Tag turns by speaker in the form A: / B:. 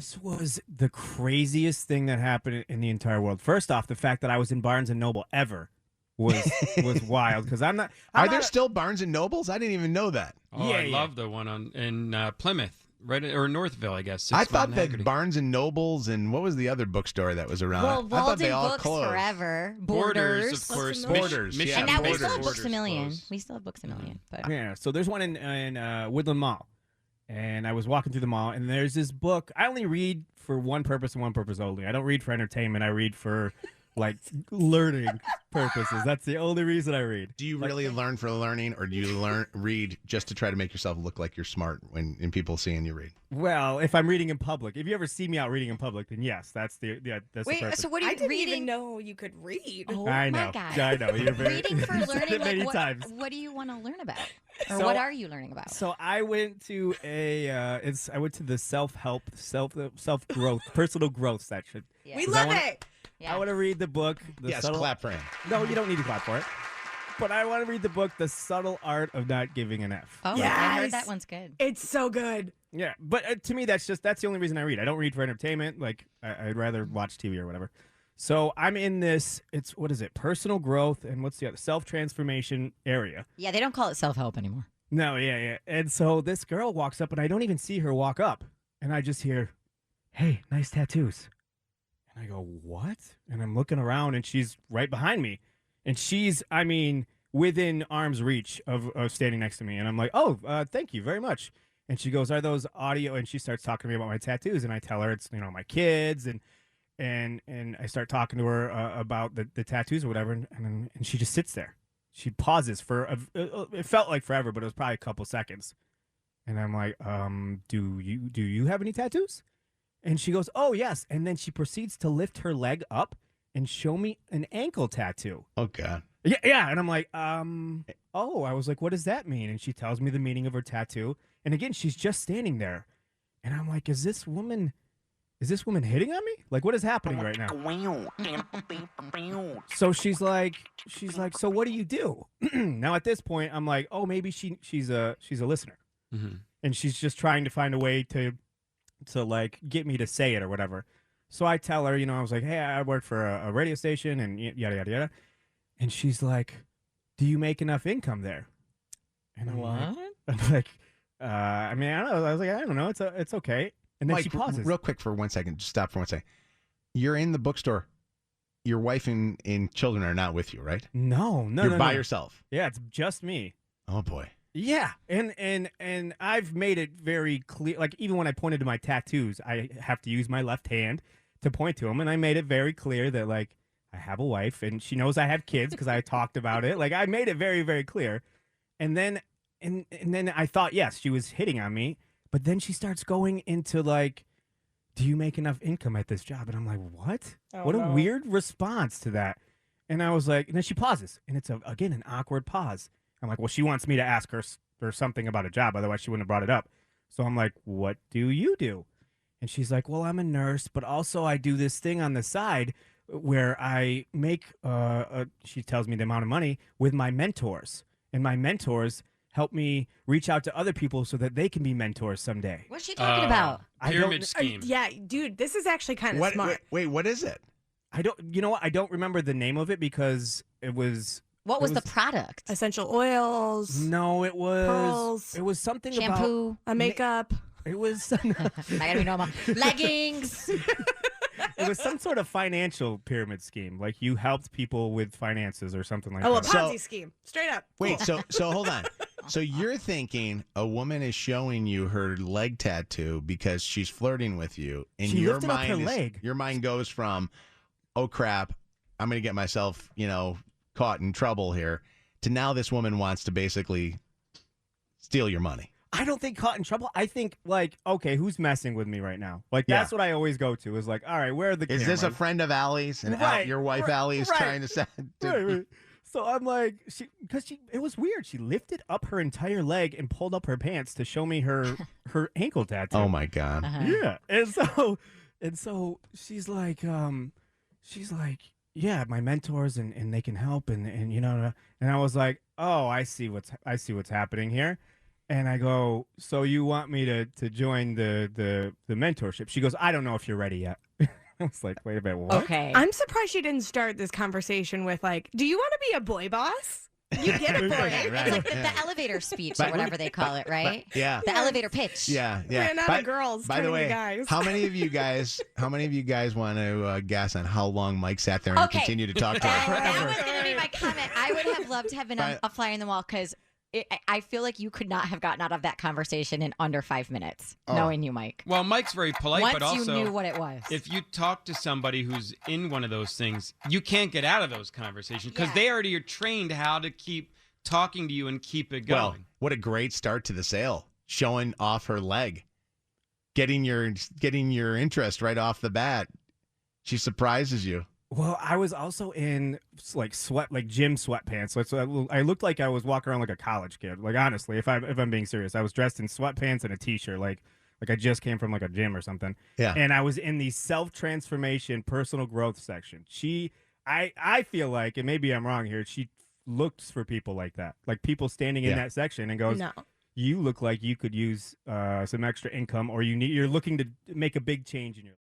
A: This was the craziest thing that happened in the entire world. First off, the fact that I was in Barnes and Noble ever was wild because I'm not.
B: Are
A: I'm
B: there
A: not
B: still Barnes and Nobles? I didn't even know that.
C: Oh,
A: Yeah,
C: I
A: yeah.
C: love the one in Plymouth, right or Northville, I guess.
B: I
C: 6 Mile
B: thought
C: and
B: that
C: Haggerty.
B: Barnes and Nobles and what was the other bookstore that was around?
D: Well,
B: I thought they
D: Walden
B: all
D: Books
B: closed.
D: forever.
C: Borders, of course.
B: Borders, yeah.
D: And now we
B: Borders.
D: still have Books a
C: Borders
D: Million.
C: closed.
D: We still have Books a Million. But
A: Yeah, so there's one in Woodland Mall, and I was walking through the mall, and there's this book. I only read for one purpose and one purpose only. I don't read for entertainment. I read for like learning purposes. That's the only reason I read.
B: Do you really learn for learning, or do you read just to try to make yourself look like you're smart when people seeing you read?
A: Well, if I'm reading in public, if you ever see me out reading in public, then yes, that's the
D: wait,
A: purpose.
D: so what are
E: I
D: you
E: didn't
D: reading?
E: even know you could read.
D: Oh
A: I know.
D: my God.
A: I know. You're very,
D: Reading for
A: you've said
D: learning.
A: it many
D: Like,
A: times.
D: what do you want to learn about, or
A: So-
D: what are you learning about?
A: So I went to I went to the self-help, self-growth, personal growth section.
D: Yeah.
E: We
A: 'Cause I
E: love
A: wanna-
E: it.
D: Yeah.
A: I want to read the book.
B: Yes, clap for him.
A: No, you don't need to clap for it. But I want to read the book, The Subtle Art of Not Giving an F.
D: Oh, I
E: Yes.
D: heard that one's good.
E: It's so good.
A: Yeah, but to me, that's the only reason I read. I don't read for entertainment. Like I'd rather watch TV or whatever. So I'm in this. What is it? Personal growth and what's the other? Self-transformation area.
D: Yeah, they don't call it self-help anymore.
A: No, yeah. And so this girl walks up, and I don't even see her walk up, and I just hear, "Hey, nice tattoos." And I go, "What?" And I'm looking around, and she's right behind me, and she's, I mean, within arm's reach of standing next to me, and I'm like, "Oh, thank you very much." And she goes, "Are those audio?" And she starts talking to me about my tattoos, and I tell her it's my kids, and I start talking to her about the tattoos or whatever, and she just sits there. She pauses for it felt like forever, but it was probably a couple seconds, and I'm like, do you have any tattoos?" And she goes, "Oh yes," and then she proceeds to lift her leg up and show me an ankle tattoo.
B: Oh, God.
A: Yeah, and I'm like, oh, I was like, what does that mean? And she tells me the meaning of her tattoo, and again, she's just standing there, and I'm like, is this woman hitting on me? Like, what is happening right now? So she's like, so what do you do? Now at this point, I'm like, oh, maybe she's a listener, and she's just trying to find a way to like get me to say it or whatever. So I tell her, I was like, hey, I work for a radio station and yada yada yada, and she's like, do you make enough income there? And I'm like, I mean, I don't know. I was like, I don't know. It's okay. And then
B: Mike,
A: she pauses.
B: real quick for 1 second. Just stop for 1 second. You're in the bookstore. Your wife and children are not with you, right?
A: No.
B: You're by
A: no.
B: yourself.
A: Yeah, it's just me.
B: Oh, boy.
A: Yeah, and I've made it very clear. Like, even when I pointed to my tattoos, I have to use my left hand to point to them, and I made it very clear that, like, I have a wife, and she knows I have kids because I talked about it. Like, I made it very, very clear. And then I thought, yes, she was hitting on me, but then she starts going into, like, do you make enough income at this job? And I'm like, what?
E: Oh,
A: What a
E: no.
A: weird response to that. And I was like, and then she pauses, and it's, again, an awkward pause. I'm like, well, she wants me to ask her for something about a job. Otherwise, she wouldn't have brought it up. So I'm like, what do you do? And she's like, well, I'm a nurse, but also I do this thing on the side where I make, she tells me the amount of money with my mentors. And my mentors help me reach out to other people so that they can be mentors someday.
D: What's she talking about?
C: Pyramid scheme.
E: Yeah, dude, this is actually kind of smart.
B: Wait, what is it?
A: You know what? I don't remember the name of it because it was...
D: What was the product?
E: Essential oils,
A: No, it was...
E: Pearls.
A: It was something about...
D: Shampoo.
E: a makeup.
A: It was...
D: I gotta be normal. Leggings.
A: It was some sort of financial pyramid scheme. Like you helped people with finances or something like
E: Oh, a
A: that.
E: Ponzi scheme. Straight up.
B: Wait, so hold on. So you're thinking a woman is showing you her leg tattoo because she's flirting with you, and
A: She
B: your
A: lifted up her
B: mind
A: leg.
B: your mind goes from, oh crap, I'm going to get myself, caught in trouble here, to now this woman wants to basically steal your money.
A: I don't think caught in trouble. I think like, okay, who's messing with me right now? Like that's what I always go to is like, all right, where are the
B: Is this a
A: cameras?
B: friend of Allie's, and
A: Right,
B: your wife
A: right,
B: Allie is
A: right.
B: trying to send?
A: Right. So I'm like, it was weird. She lifted up her entire leg and pulled up her pants to show me her ankle tattoo.
B: Oh my God!
A: Yeah, and so she's like, yeah, my mentors and they can help and and I was like, oh, I see what's happening here, And I go, so you want me to join the mentorship? She goes, I don't know if you're ready yet. I was like, wait a minute, what?
D: Okay.
E: I'm surprised she didn't start this conversation with like, do you want to be a boy boss? You get it, boy.
B: Right.
D: It's like the
B: Yeah.
D: elevator speech
B: But-
D: or whatever they call it, right?
B: Yeah.
D: The elevator pitch.
B: Yeah.
E: Ran out of girls,
B: By the
E: turning to
B: way,
E: guys.
B: how many of you guys want to guess on how long Mike sat there and
D: Okay.
B: continued to talk to
D: That,
B: her?
D: that was going to be my comment. I would have loved to have been
B: Right.
D: a fly in the wall because I feel like you could not have gotten out of that conversation in under 5 minutes,
B: Oh.
D: knowing you, Mike.
C: Well, Mike's very polite,
D: Once
C: but also
D: you knew what it was.
C: if you talk to somebody who's in one of those things, you can't get out of those conversations because
D: Yeah.
C: they already are trained how to keep talking to you and keep it going.
B: Well, what a great start to the sale. Showing off her leg. Getting your interest right off the bat. She surprises you.
A: Well, I was also in like gym sweatpants. So I looked like I was walking around like a college kid. Like honestly, if I'm being serious, I was dressed in sweatpants and a t-shirt, like I just came from like a gym or something.
B: Yeah.
A: And I was in the self-transformation, personal growth section. I feel like, and maybe I'm wrong here, she looks for people like that, like people standing in
B: Yeah.
A: that section and goes,
E: No.
A: "You look like you could use some extra income, or you're looking to make a big change in your life."